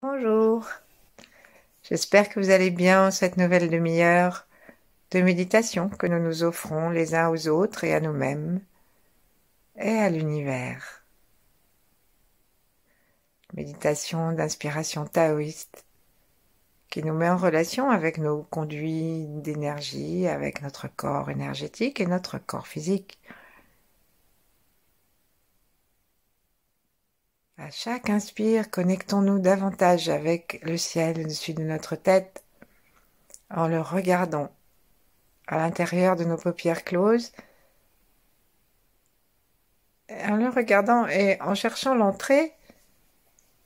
Bonjour, j'espère que vous allez bien en cette nouvelle demi-heure de méditation que nous nous offrons les uns aux autres et à nous-mêmes et à l'univers. Méditation d'inspiration taoïste qui nous met en relation avec nos conduits d'énergie, avec notre corps énergétique et notre corps physique. À chaque inspire, connectons-nous davantage avec le ciel au-dessus de notre tête en le regardant à l'intérieur de nos paupières closes, en le regardant et en cherchant l'entrée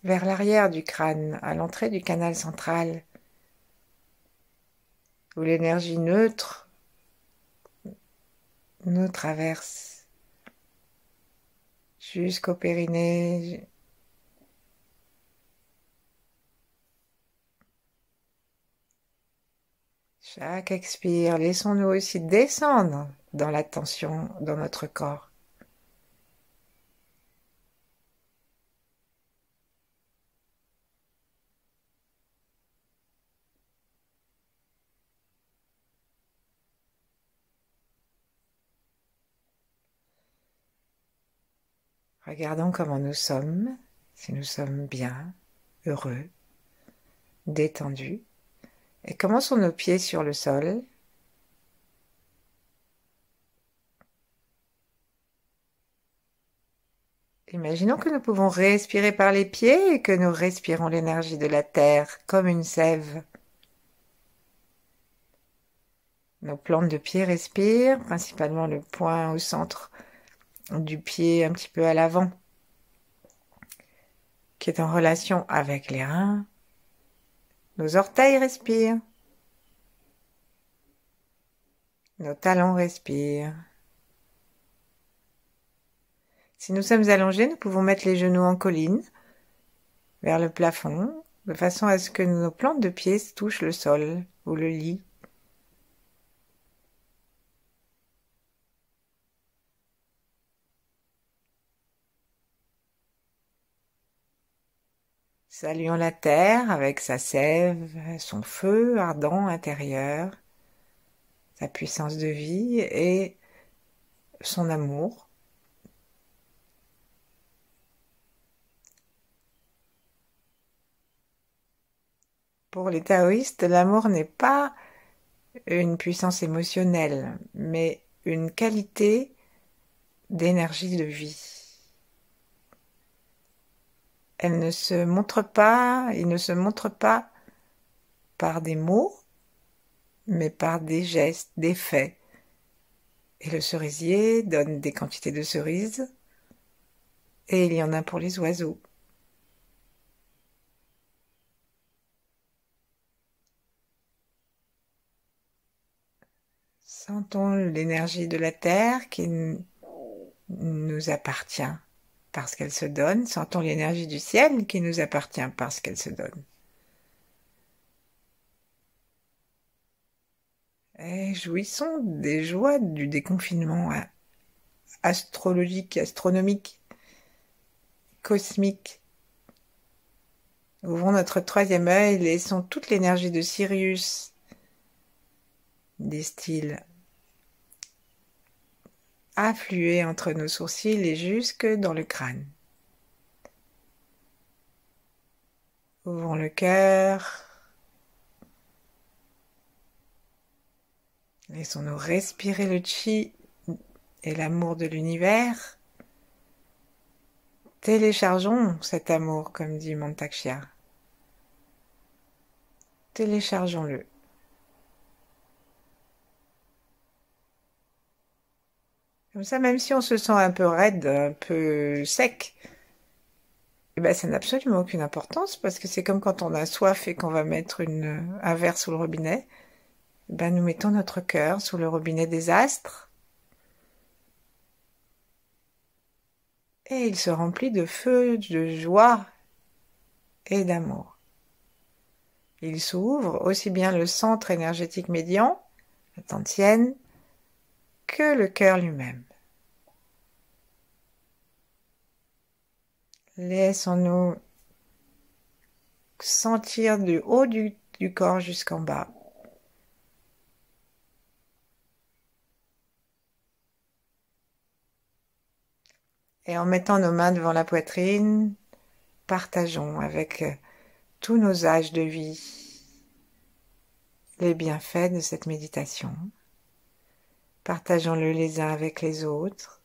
vers l'arrière du crâne, à l'entrée du canal central, où l'énergie neutre nous traverse jusqu'au périnée. Chaque expire, laissons-nous aussi descendre dans la tension dans notre corps. Regardons comment nous sommes, si nous sommes bien, heureux, détendus, et comment sont nos pieds sur le sol. Imaginons que nous pouvons respirer par les pieds et que nous respirons l'énergie de la terre comme une sève. Nos plantes de pied respirent, principalement le point au centre du pied, un petit peu à l'avant, qui est en relation avec les reins. Nos orteils respirent. Nos talons respirent. Si nous sommes allongés, nous pouvons mettre les genoux en colline, vers le plafond, de façon à ce que nos plantes de pied touchent le sol ou le lit. Saluons la terre avec sa sève, son feu ardent intérieur, sa puissance de vie et son amour. Pour les taoïstes, l'amour n'est pas une puissance émotionnelle, mais une qualité d'énergie de vie. Elle ne se montre pas, il ne se montre pas par des mots, mais par des gestes, des faits. Et le cerisier donne des quantités de cerises, et il y en a pour les oiseaux. Sentons l'énergie de la terre qui nous appartient parce qu'elle se donne. Sentons l'énergie du ciel qui nous appartient parce qu'elle se donne. Et jouissons des joies du déconfinement astrologique, astronomique, cosmique. Ouvrons notre troisième œil, laissons toute l'énergie de Sirius, distille, affluer entre nos sourcils et jusque dans le crâne. Ouvrons le cœur. Laissons-nous respirer le chi et l'amour de l'univers. Téléchargeons cet amour, comme dit Mantak-chia. Téléchargeons-le. Comme ça, même si on se sent un peu raide, un peu sec, eh ben, ça n'a absolument aucune importance parce que c'est comme quand on a soif et qu'on va mettre un verre sous le robinet. Eh ben, nous mettons notre cœur sous le robinet des astres et il se remplit de feu, de joie et d'amour. Il s'ouvre aussi bien le centre énergétique médian, la dantienne, que le cœur lui-même. Laissons-nous sentir du haut du corps jusqu'en bas. Et en mettant nos mains devant la poitrine, partageons avec tous nos âges de vie les bienfaits de cette méditation. Partageons-le les uns avec les autres,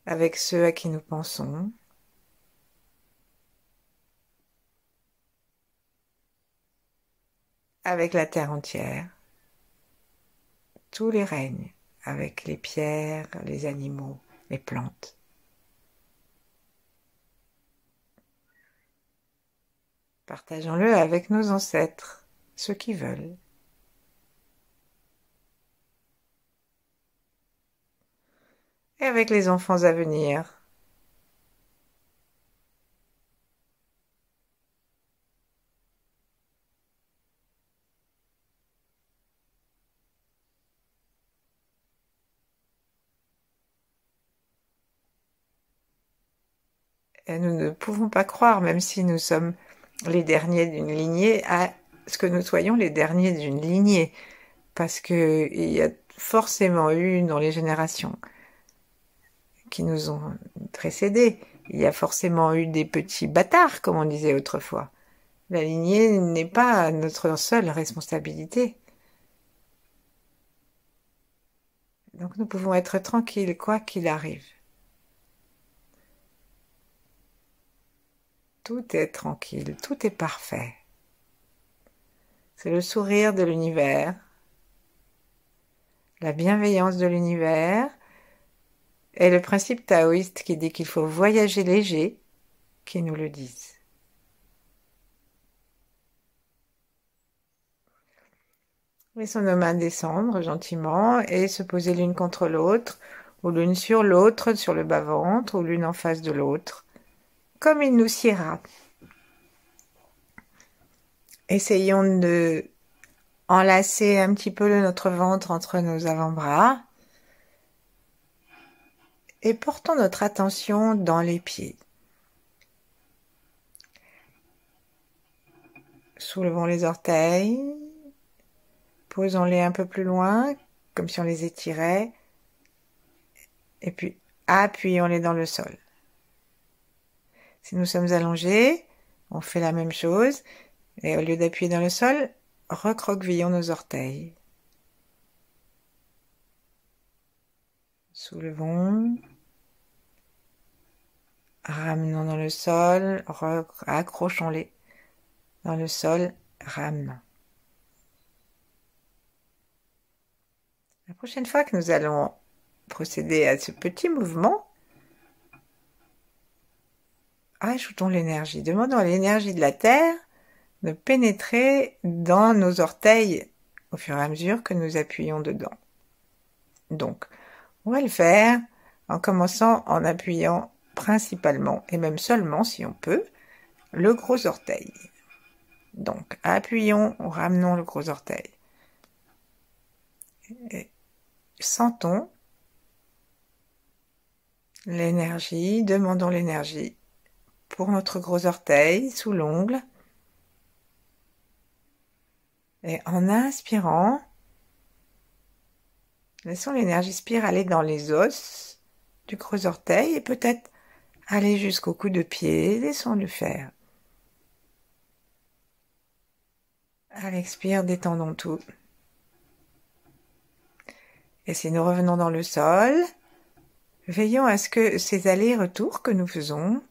avec ceux à qui nous pensons. Avec la terre entière, tous les règnes, avec les pierres, les animaux, les plantes. Partageons-le avec nos ancêtres, ceux qui veulent. Et avec les enfants à venir. Et nous ne pouvons pas croire, même si nous sommes les derniers d'une lignée, à ce que nous soyons les derniers d'une lignée. Parce qu'il y a forcément eu dans les générations qui nous ont précédés, il y a forcément eu des petits bâtards, comme on disait autrefois. La lignée n'est pas notre seule responsabilité. Donc nous pouvons être tranquilles quoi qu'il arrive. Tout est tranquille, tout est parfait. C'est le sourire de l'univers, la bienveillance de l'univers et le principe taoïste qui dit qu'il faut voyager léger qui nous le disent. Laissons nos mains descendre gentiment et se poser l'une contre l'autre, ou l'une sur l'autre, sur le bas-ventre, ou l'une en face de l'autre, comme il nous siera. Essayons de enlacer un petit peu notre ventre entre nos avant-bras et portons notre attention dans les pieds. Soulevons les orteils, posons-les un peu plus loin, comme si on les étirait, et puis appuyons-les dans le sol. Si nous sommes allongés, on fait la même chose, et au lieu d'appuyer dans le sol, recroquevillons nos orteils. Soulevons, ramenons dans le sol, accrochons-les dans le sol, ramenons. La prochaine fois que nous allons procéder à ce petit mouvement, ajoutons l'énergie. Demandons à l'énergie de la Terre de pénétrer dans nos orteils au fur et à mesure que nous appuyons dedans. Donc, on va le faire en commençant en appuyant principalement, et même seulement si on peut, le gros orteil. Donc, appuyons, ramenons le gros orteil. Et sentons l'énergie, demandons l'énergie pour notre gros orteil sous l'ongle. Et en inspirant, laissons l'énergie spiraler dans les os du gros orteil et peut-être aller jusqu'au coup de pied. Laissons-le faire. À l'expire, détendons tout. Et si nous revenons dans le sol, veillons à ce que ces allers-retours que nous faisons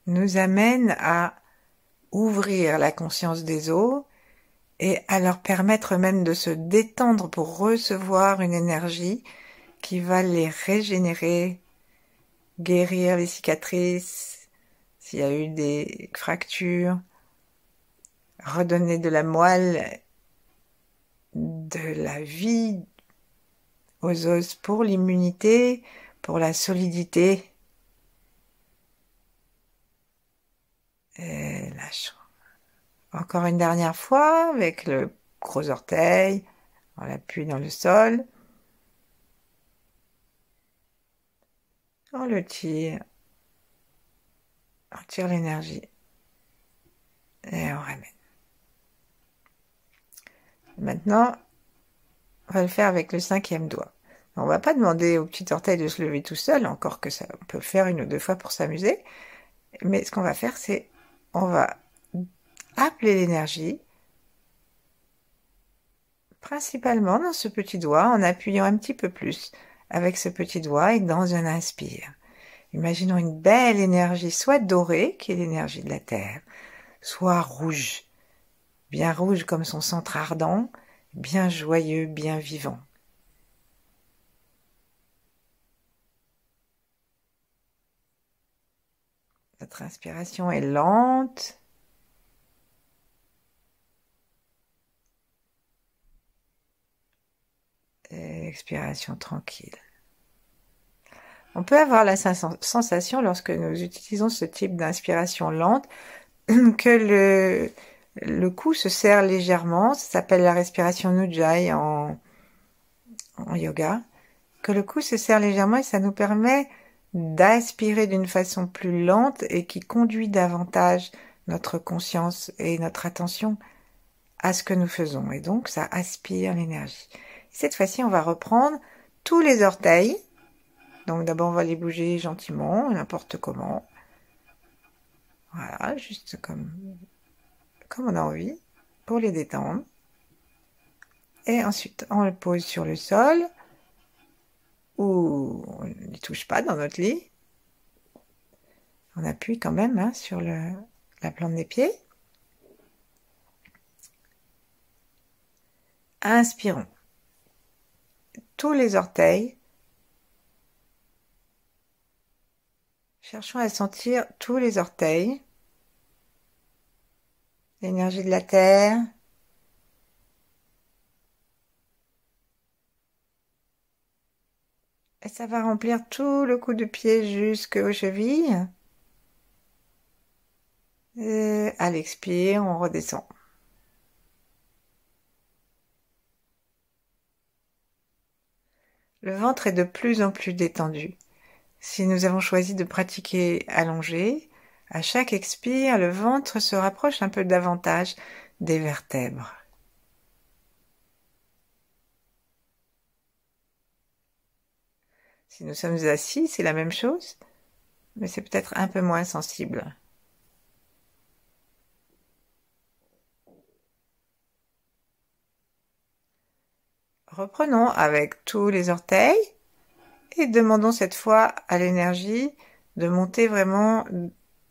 nous amènent à ouvrir la conscience des os et à leur permettre même de se détendre pour recevoir une énergie qui va les régénérer, guérir les cicatrices, s'il y a eu des fractures, redonner de la moelle, de la vie aux os pour l'immunité, pour la solidité. Et lâchons. Encore une dernière fois avec le gros orteil, on l'appuie dans le sol. On le tire. On tire l'énergie. Et on ramène. Maintenant, on va le faire avec le 5e doigt. On va pas demander au petit orteil de se lever tout seul, encore que ça, on peut le faire 1 ou 2 fois pour s'amuser. Mais ce qu'on va faire, c'est, on va appeler l'énergie, principalement dans ce petit doigt, en appuyant un petit peu plus avec ce petit doigt et dans un inspire. Imaginons une belle énergie, soit dorée, qui est l'énergie de la Terre, soit rouge, bien rouge comme son centre ardent, bien joyeux, bien vivant. Notre inspiration est lente. Et l'expiration tranquille. On peut avoir la sensation, lorsque nous utilisons ce type d'inspiration lente, que le cou se serre légèrement. Ça s'appelle la respiration Ujjayi en yoga. Que le cou se serre légèrement et ça nous permet d'aspirer d'une façon plus lente et qui conduit davantage notre conscience et notre attention à ce que nous faisons. Et donc, ça aspire l'énergie. Cette fois-ci, on va reprendre tous les orteils. Donc, d'abord, on va les bouger gentiment, n'importe comment. Voilà, juste comme on a envie, pour les détendre. Et ensuite, on le pose sur le sol, ou on ne touche pas dans notre lit. On appuie quand même hein, sur la plante des pieds. Inspirons. Tous les orteils. Cherchons à sentir tous les orteils. L'énergie de la terre. Et ça va remplir tout le cou de pied jusqu'aux chevilles. Et à l'expire, on redescend. Le ventre est de plus en plus détendu. Si nous avons choisi de pratiquer allongé, à chaque expire, le ventre se rapproche un peu davantage des vertèbres. Si nous sommes assis, c'est la même chose, mais c'est peut-être un peu moins sensible. Reprenons avec tous les orteils et demandons cette fois à l'énergie de monter vraiment,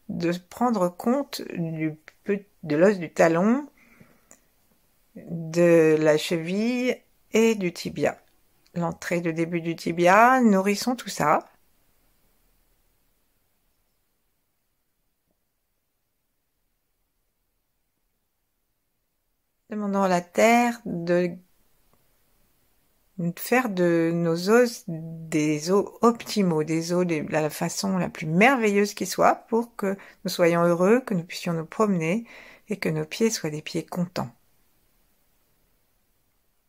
de prendre compte de l'os du talon, de la cheville et du tibia. L'entrée, le début du tibia, nourrissons tout ça. Demandons à la terre de faire de nos os des os optimaux, des os de la façon la plus merveilleuse qui soit pour que nous soyons heureux, que nous puissions nous promener et que nos pieds soient des pieds contents.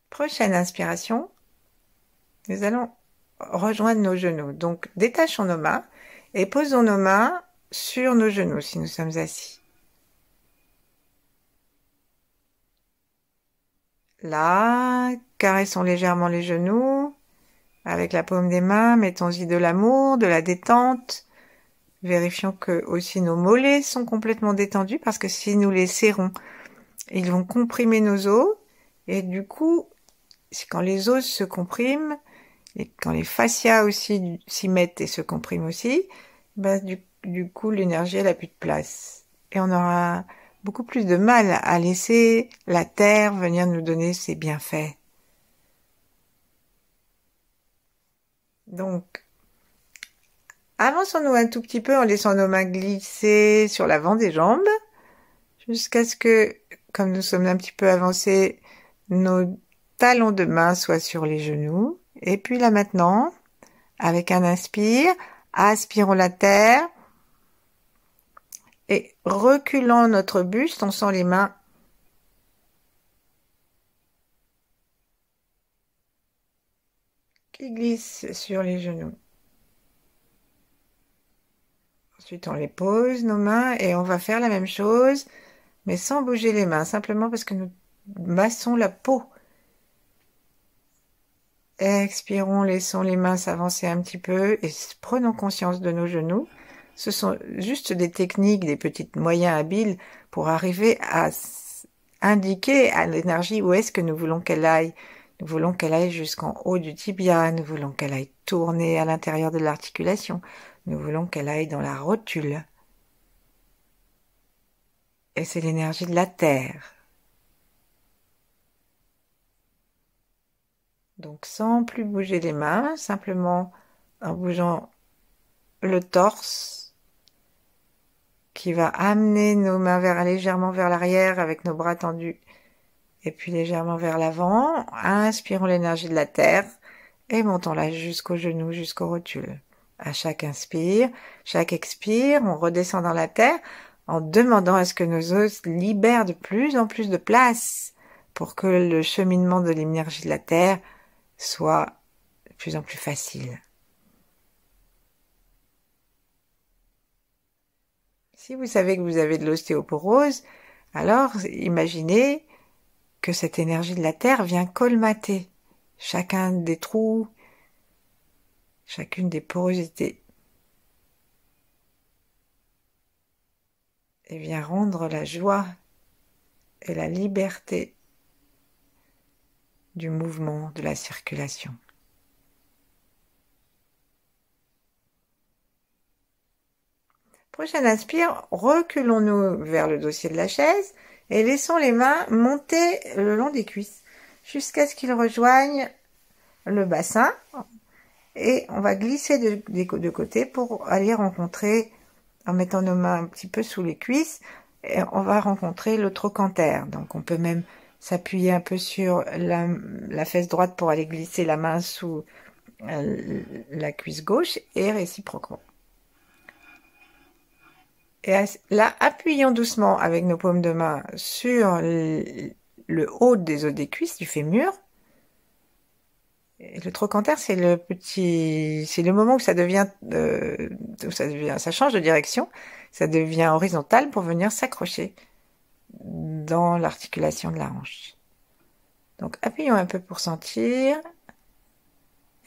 Prochaine inspiration, nous allons rejoindre nos genoux. Donc détachons nos mains et posons nos mains sur nos genoux si nous sommes assis. Là, caressons légèrement les genoux. Avec la paume des mains, mettons-y de l'amour, de la détente. Vérifions que aussi nos mollets sont complètement détendus parce que si nous les serrons, ils vont comprimer nos os. Et du coup, quand les os se compriment, et quand les fascias aussi s'y mettent et se compriment aussi, du coup, l'énergie, elle a plus de place. Et on aura beaucoup plus de mal à laisser la terre venir nous donner ses bienfaits. Donc, avançons-nous un tout petit peu en laissant nos mains glisser sur l'avant des jambes, jusqu'à ce que, comme nous sommes un petit peu avancés, nos talons de main soient sur les genoux. Et puis là maintenant, avec un inspire, aspirons la terre et reculant notre buste, on sent les mains qui glissent sur les genoux. Ensuite, on les pose, nos mains, et on va faire la même chose mais sans bouger les mains, simplement parce que nous massons la peau. Expirons, laissons les mains s'avancer un petit peu et prenons conscience de nos genoux. Ce sont juste des techniques, des petits moyens habiles pour arriver à indiquer à l'énergie où est-ce que nous voulons qu'elle aille. Nous voulons qu'elle aille jusqu'en haut du tibia, nous voulons qu'elle aille tourner à l'intérieur de l'articulation, nous voulons qu'elle aille dans la rotule. Et c'est l'énergie de la terre. Donc sans plus bouger les mains, simplement en bougeant le torse qui va amener nos mains légèrement vers l'arrière avec nos bras tendus et puis légèrement vers l'avant. Inspirons l'énergie de la terre et montons-la jusqu'aux genoux, jusqu'aux rotules. À chaque inspire, chaque expire, on redescend dans la terre en demandant à ce que nos os libèrent de plus en plus de place pour que le cheminement de l'énergie de la terre soit de plus en plus facile. Si vous savez que vous avez de l'ostéoporose, alors imaginez que cette énergie de la terre vient colmater chacun des trous, chacune des porosités, et vient rendre la joie et la liberté du mouvement, de la circulation. Prochaine inspire, reculons-nous vers le dossier de la chaise et laissons les mains monter le long des cuisses jusqu'à ce qu'ils rejoignent le bassin et on va glisser de côté pour aller rencontrer, en mettant nos mains un petit peu sous les cuisses, et on va rencontrer le trochanter. Donc on peut même s'appuyer un peu sur la fesse droite pour aller glisser la main sous la cuisse gauche et réciproquement. Et là, appuyons doucement avec nos paumes de main sur le haut des os des cuisses, du fémur. Et le trochanter, c'est le moment où ça devient, ça change de direction, ça devient horizontal pour venir s'accrocher dans l'articulation de la hanche. Donc, appuyons un peu pour sentir.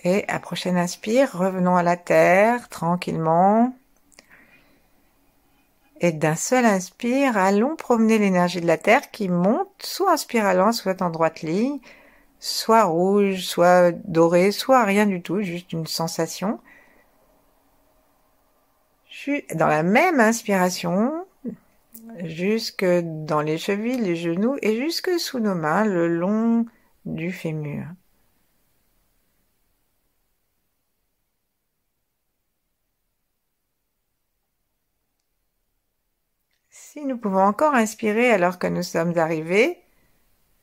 Et à prochaine inspire, revenons à la terre, tranquillement. Et d'un seul inspire, allons promener l'énergie de la terre qui monte, soit en spiralant, soit en droite ligne, soit rouge, soit doré, soit rien du tout, juste une sensation. Dans la même inspiration, jusque dans les chevilles, les genoux et jusque sous nos mains, le long du fémur. Si nous pouvons encore inspirer alors que nous sommes arrivés,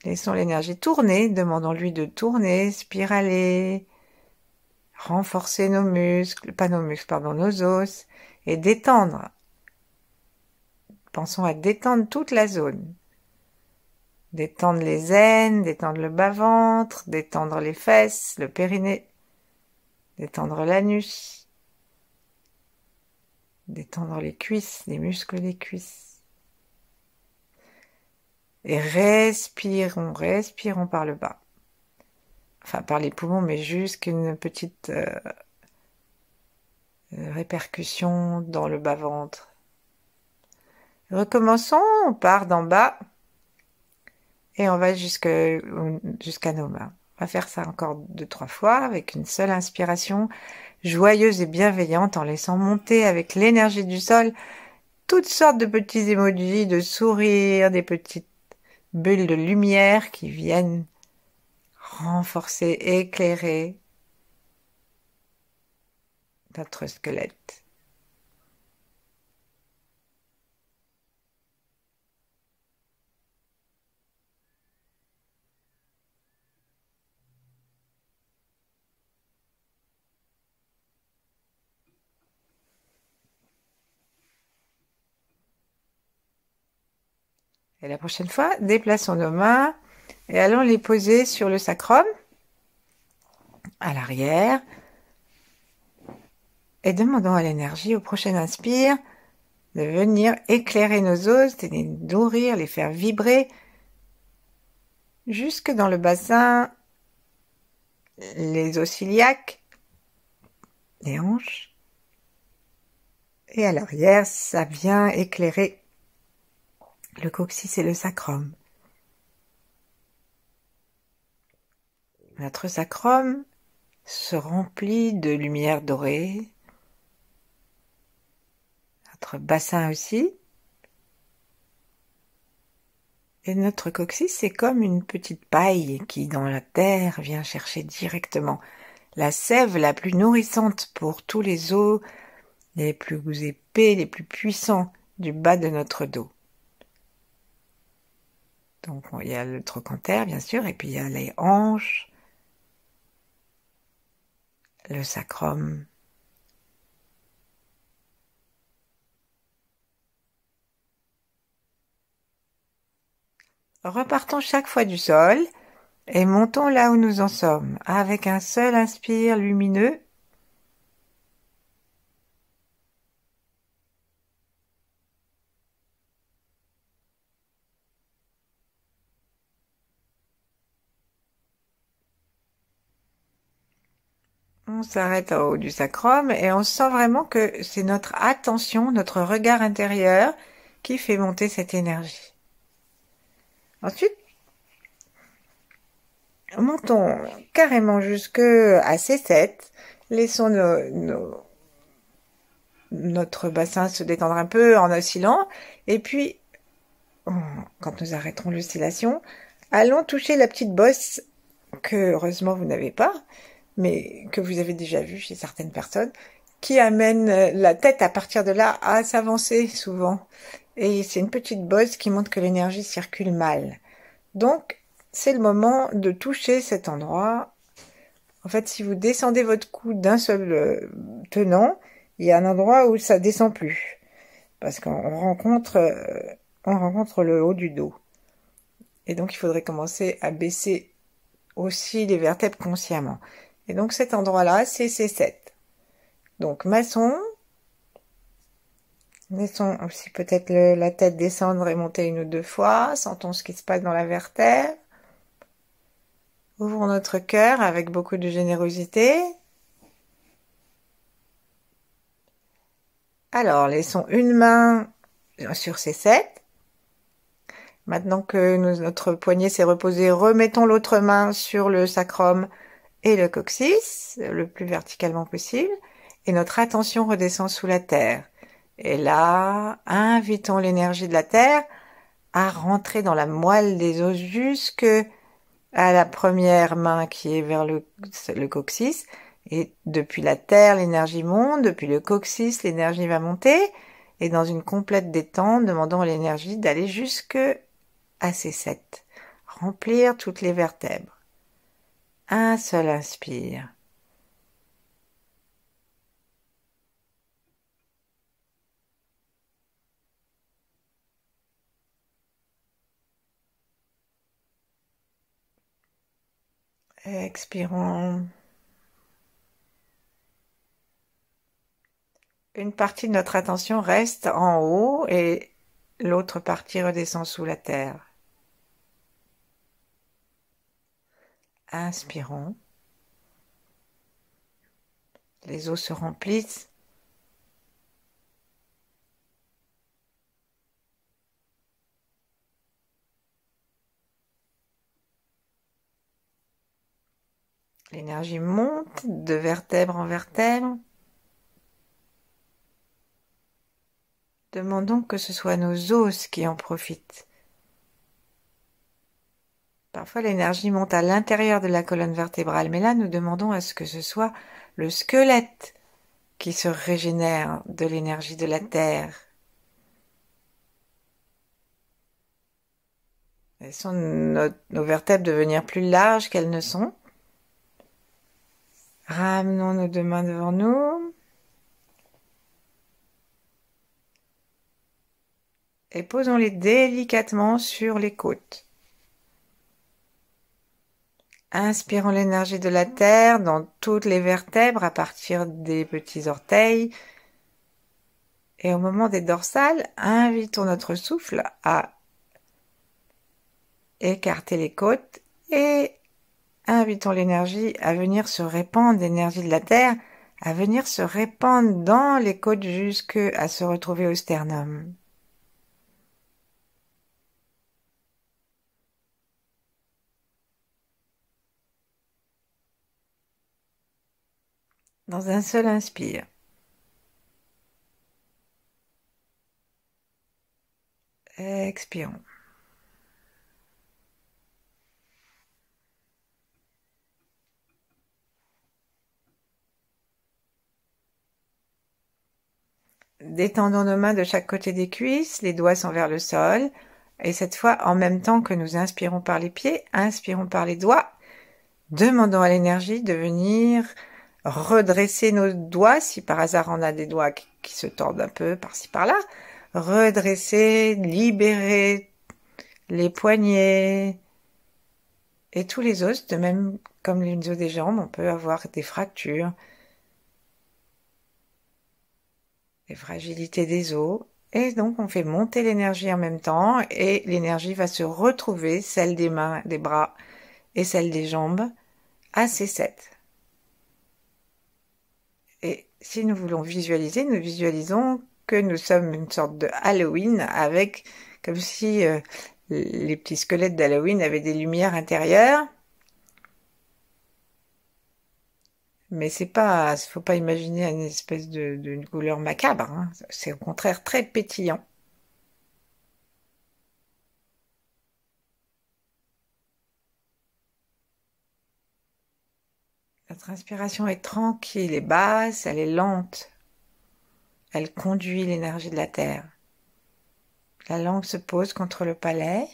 laissons l'énergie tourner, demandons-lui de tourner, spiraler, renforcer nos muscles, nos os, et détendre. Pensons à détendre toute la zone. Détendre les aines, détendre le bas-ventre, détendre les fesses, le périnée, détendre l'anus, détendre les cuisses, les muscles des cuisses. Et respirons par le bas. Enfin, par les poumons, mais jusqu'une petite répercussion dans le bas-ventre. Recommençons, on part d'en bas et on va jusqu'à nos mains. On va faire ça encore 2-3 fois avec une seule inspiration joyeuse et bienveillante en laissant monter avec l'énergie du sol toutes sortes de petits emojis, de sourires, des petites bulles de lumière qui viennent renforcer, éclairer notre squelette. Et la prochaine fois, déplaçons nos mains et allons les poser sur le sacrum, à l'arrière. Et demandons à l'énergie, au prochain inspire, de venir éclairer nos os, de les nourrir, les faire vibrer jusque dans le bassin, les os iliaques, les hanches. Et à l'arrière, ça vient éclairer le coccyx et le sacrum. Notre sacrum se remplit de lumière dorée. Notre bassin aussi. Et notre coccyx, c'est comme une petite paille qui, dans la terre, vient chercher directement la sève la plus nourrissante pour tous les os les plus épais, les plus puissants du bas de notre dos. Donc, il y a le trochanter, bien sûr, et puis il y a les hanches, le sacrum. Repartons chaque fois du sol et montons là où nous en sommes, avec un seul inspire lumineux. On s'arrête en haut du sacrum et on sent vraiment que c'est notre attention, notre regard intérieur qui fait monter cette énergie. Ensuite, montons carrément jusque à C7. Laissons notre bassin se détendre un peu en oscillant. Et puis, quand nous arrêterons l'oscillation, allons toucher la petite bosse que, heureusement, vous n'avez pas, mais que vous avez déjà vue chez certaines personnes, qui amène la tête à partir de là à s'avancer souvent. Et c'est une petite bosse qui montre que l'énergie circule mal. Donc, c'est le moment de toucher cet endroit. En fait, si vous descendez votre cou d'un seul tenant, il y a un endroit où ça descend plus. Parce qu'on rencontre le haut du dos. Et donc, il faudrait commencer à baisser aussi les vertèbres consciemment. Et donc, cet endroit-là, c'est C7. Donc, maçon. Laissons aussi peut-être la tête descendre et monter une ou deux fois. Sentons ce qui se passe dans la vertèbre. Ouvrons notre cœur avec beaucoup de générosité. Alors, laissons une main sur C7. Maintenant que notre poignet s'est reposé, remettons l'autre main sur le sacrum et le coccyx, le plus verticalement possible. Et notre attention redescend sous la terre. Et là, invitons l'énergie de la terre à rentrer dans la moelle des os jusque à la première main qui est vers le coccyx. Et depuis la terre, l'énergie monte. Depuis le coccyx, l'énergie va monter. Et dans une complète détente, demandons à l'énergie d'aller jusque à C7. Remplir toutes les vertèbres. Un seul inspire. Expirons. Une partie de notre attention reste en haut et l'autre partie redescend sous la terre. Inspirons. Les os se remplissent. L'énergie monte de vertèbre en vertèbre. Demandons que ce soit nos os qui en profitent. Parfois, l'énergie monte à l'intérieur de la colonne vertébrale, mais là, nous demandons à ce que ce soit le squelette qui se régénère de l'énergie de la terre. Laissons nos vertèbres devenir plus larges qu'elles ne sont. Ramenons nos deux mains devant nous. Et posons-les délicatement sur les côtes. Inspirons l'énergie de la terre dans toutes les vertèbres à partir des petits orteils Et au moment des dorsales, invitons notre souffle à écarter les côtes et invitons l'énergie à venir se répandre, l'énergie de la terre, à venir se répandre dans les côtes jusqu'à se retrouver au sternum. Dans un seul inspire. Expirons. Détendons nos mains de chaque côté des cuisses, les doigts sont vers le sol. Et cette fois, en même temps que nous inspirons par les pieds, inspirons par les doigts. Demandons à l'énergie de venir redresser nos doigts, si par hasard on a des doigts qui se tordent un peu par-ci par-là. Redresser, libérer les poignets et tous les os, de même comme les os des jambes, on peut avoir des fractures, des fragilités des os. Et donc on fait monter l'énergie en même temps et l'énergie va se retrouver, celle des mains, des bras et celle des jambes, à C7. Et si nous voulons visualiser, nous visualisons que nous sommes une sorte de Halloween avec, comme si les petits squelettes d'Halloween avaient des lumières intérieures. Mais c'est pas, faut pas imaginer une espèce d'une couleur macabre, hein. C'est au contraire très pétillant. Notre inspiration est tranquille et basse, elle est lente. Elle conduit l'énergie de la terre. La langue se pose contre le palais.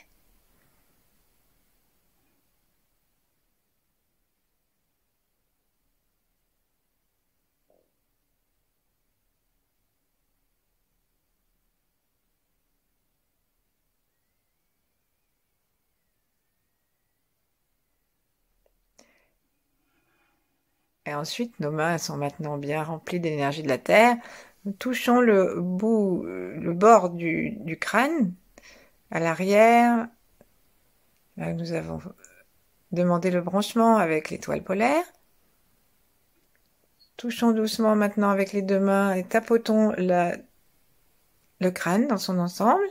Et ensuite, nos mains sont maintenant bien remplies d'énergie de la terre. Nous touchons le bord du crâne, à l'arrière. Là, nous avons demandé le branchement avec l'étoile polaire. Touchons doucement maintenant avec les deux mains et tapotons le crâne dans son ensemble,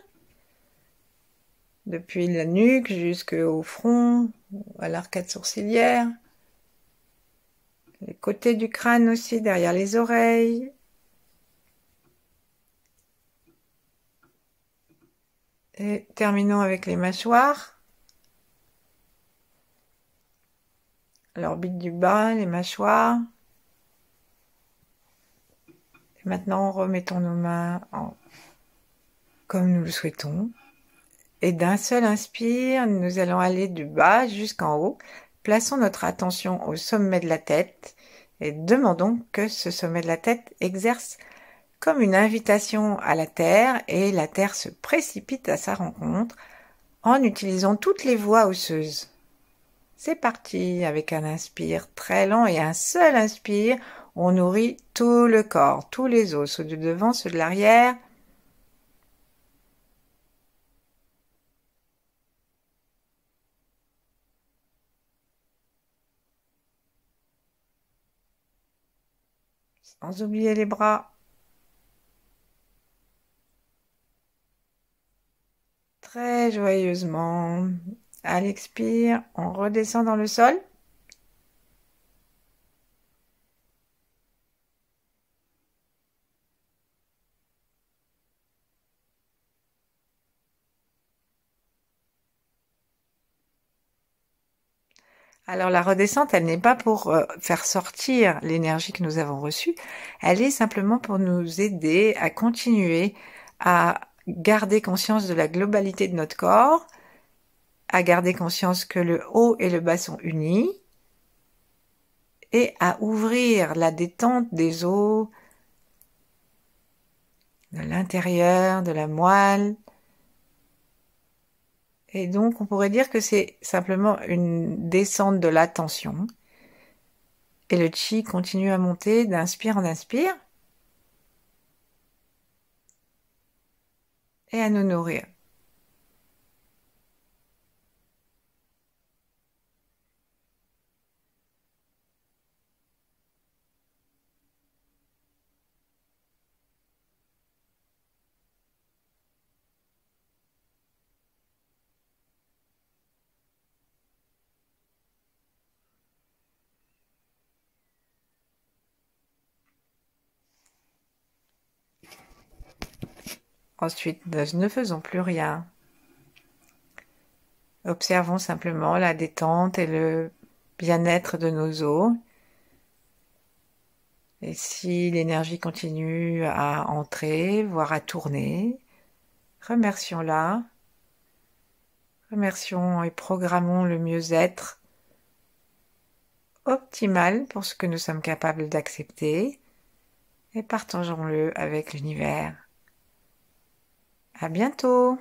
depuis la nuque jusqu'au front, à l'arcade sourcilière. Les côtés du crâne aussi, derrière les oreilles. Et terminons avec les mâchoires. L'orbite du bas, les mâchoires. Et maintenant, remettons nos mains comme nous le souhaitons. Et d'un seul inspire, nous allons aller du bas jusqu'en haut. Plaçons notre attention au sommet de la tête et demandons que ce sommet de la tête exerce comme une invitation à la terre et la terre se précipite à sa rencontre en utilisant toutes les voies osseuses. C'est parti avec un inspire très lent et un seul inspire. On nourrit tout le corps, tous les os, ceux de devant, ceux de l'arrière. Sans oublier les bras. Très joyeusement. À l'expire, on redescend dans le sol. Alors la redescente, elle n'est pas pour faire sortir l'énergie que nous avons reçue, elle est simplement pour nous aider à continuer à garder conscience de la globalité de notre corps, à garder conscience que le haut et le bas sont unis, et à ouvrir la détente des os, de l'intérieur, de la moelle. Et donc, on pourrait dire que c'est simplement une descente de la tension. Et le chi continue à monter d'inspire en inspire. et à nous nourrir. Ensuite, ne faisons plus rien. Observons simplement la détente et le bien-être de nos os. Et si l'énergie continue à entrer, voire à tourner, remercions-la. Remercions et programmons le mieux-être optimal pour ce que nous sommes capables d'accepter et partageons-le avec l'univers. À bientôt!